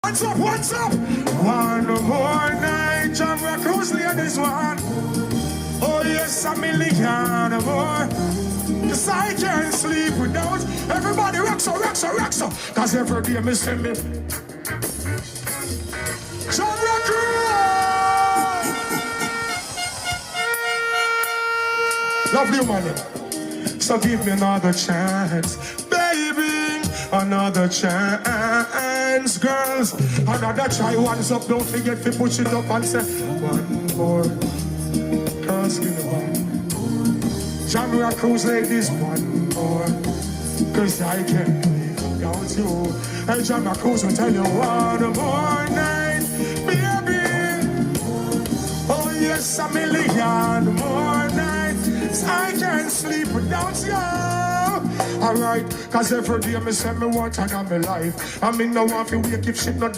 What's up, what's up? One more night, Jamrock Cruise, this one. Oh yes, a million more. Cause I can't sleep without everybody rock so. Cause every day me send me Jamrock Cruise. Love you, man. So give me another chance, baby, another chance, girls. Another try, one's up, don't forget to push it up and say one more. Girls, give me one. Jamrock Cruise, ladies, one more. Cause I can't live without you. Hey, Jamrock Cruise will tell you one more night, baby. Oh yes, a million more nights. I can't sleep without you. Alright, cause every day me say me want to have my life. I mean no one fi wake if shit not